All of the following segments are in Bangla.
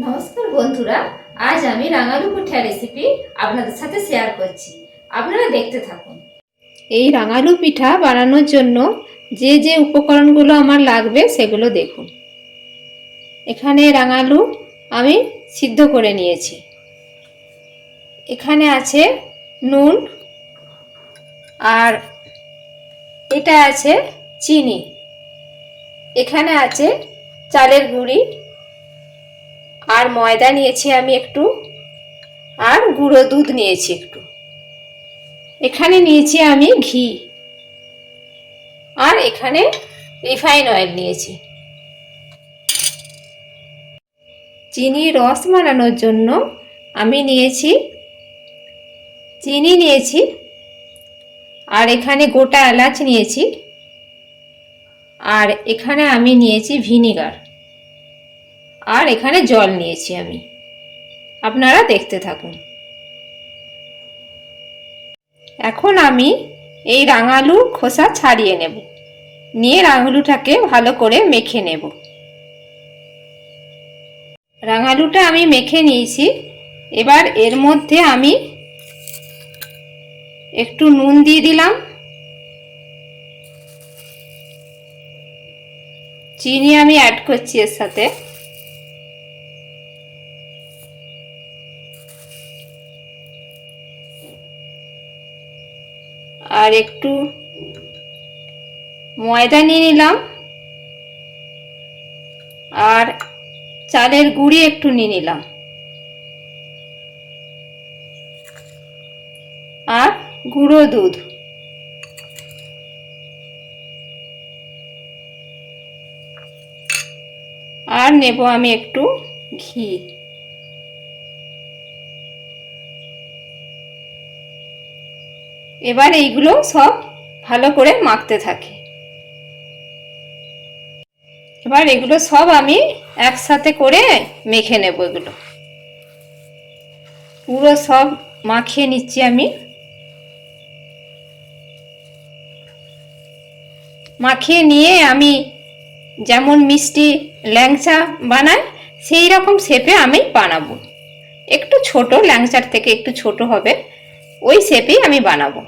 নমস্কার বন্ধুরা, আজ আমি রাঙালু পিঠা রেসিপি আপনাদের সাথে শেয়ার করছি। আপনারা দেখতে থাকুন। এই রাঙালু পিঠা বানানোর জন্য যে যে উপকরণগুলো আমার লাগবে সেগুলো দেখুন। এখানে রাঙালু আমি সিদ্ধ করে নিয়েছি। এখানে আছে নুন, আর এটা আছে চিনি, এখানে আছে চালের গুঁড়ি, আর ময়দা নিয়েছি আমি একটু, আর গুঁড়ো দুধ নিয়েছি একটু। এখানে নিয়েছি আমি ঘি, আর এখানে রিফাইন অয়েল নিয়েছি। চিনি রস বানানোর জন্য আমি নিয়েছি চিনি নিয়েছি, আর এখানে গোটা এলাচ নিয়েছি, আর এখানে আমি নিয়েছি ভিনিগার, আর এখানে জল নিয়েছি আমি। আপনারা দেখতে থাকুন। এখন আমি এই রাঙালুর খোসা ছাড়িয়ে নেব, নিয়ে রাঙালুটাকে ভালো করে মেখে নেব। রাঙালুটা আমি মেখে নিয়েছি। এবার এর মধ্যে আমি একটু নুন দিয়ে দিলাম, চিনি আমি অ্যাড করছি এর সাথে, আর একটু ময়দা নিয়ে নিলাম, আর চালের গুঁড়ি একটু নিয়ে নিলাম, আর গুঁড়ো দুধ, আর নেব আমি একটু ঘি। এবার এইগুলো সব ভালো করে মাখতে থাকি। এবার এগুলো সব আমি একসাথে করে মেখে নেব। এগুলো পুরো সব মাখিয়ে নিচ্ছি আমি। মাখিয়ে নিয়ে আমি যেমন মিষ্টি ল্যাংচা বানাই সেই রকম শেপে আমি বানাবো। একটু ছোট, ল্যাংচার থেকে একটু ছোট হবে, ওই শেপেই আমি বানাবো।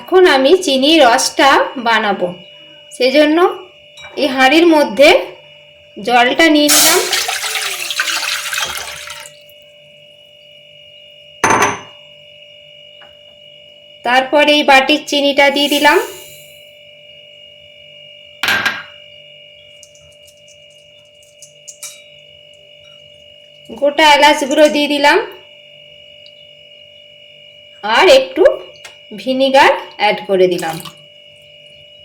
এখন আমি চিনির রসটা বানাবো, সেজন্য এই হাঁড়ির মধ্যে জলটা নিয়ে নিলাম, তারপর এই বাটির চিনিটা দিয়ে দিলাম, গোটা এলাচগুলো দিয়ে দিলাম, আর একটু ভিনিগার অ্যাড করে দিলাম।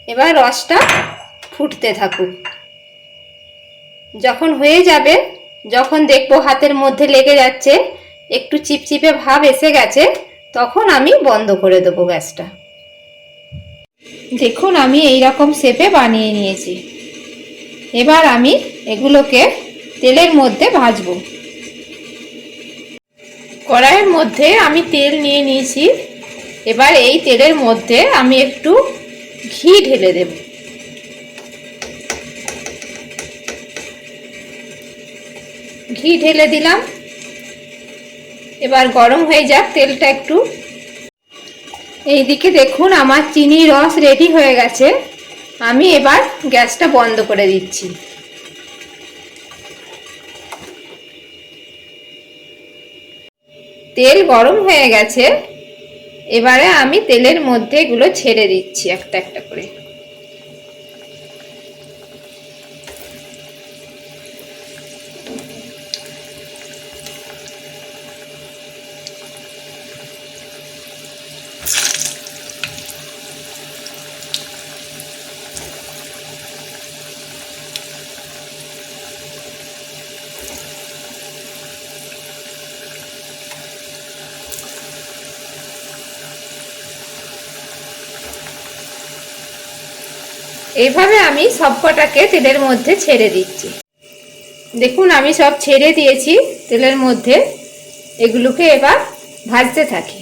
এবার রসটা ফুটতে থাকুক। যখন হয়ে যাবে, যখন দেখবো হাতের মধ্যে লেগে যাচ্ছে, একটু চিপচিপে ভাব এসে গেছে, তখন আমি বন্ধ করে দেবো গ্যাসটা। দেখুন আমি এই রকম শেপে বানিয়ে নিয়েছি। এবার আমি এগুলোকে তেলের মধ্যে ভাজবো। কড়াইয়ের মধ্যে আমি তেল নিয়ে নিয়েছি। এবার এই তেলের মধ্যে আমি একটু ঘি ঢেলে দেব। ঘি ঢেলে দিলাম। এবার গরম হয়ে যাক তেলটা একটু। এইদিকে দেখুন আমার চিনি রস রেডি হয়ে গেছে। আমি এবার গ্যাসটা বন্ধ করে দিচ্ছি। তেল গরম হয়ে গেছে। এবারে আমি তেলের মধ্যে এগুলো ছেড়ে দিচ্ছি একটা একটা করে। এইভাবে আমি সবকটাকে তেলের মধ্যে ছেড়ে দিচ্ছি। দেখুন আমি সব ছেড়ে দিয়েছি তেলের মধ্যে। এগুলোকে এবার ভাজতে থাকি।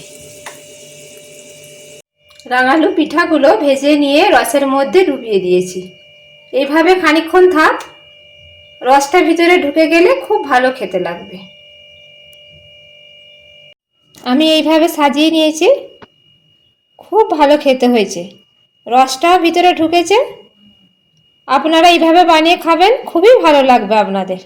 রাঙালু পিঠাগুলো ভেজে নিয়ে রসের মধ্যে ডুবিয়ে দিয়েছি। এইভাবে খানিকক্ষণ থাক, রসটা ভিতরে ঢুকে গেলে খুব ভালো খেতে লাগবে। আমি এইভাবে সাজিয়ে নিয়েছি, খুব ভালো খেতে হয়েছে, রসটাও ভিতরে ঢুকেছে। আপনারা এইভাবে বানিয়ে খাবেন, খুবই ভালো লাগবে আপনাদের।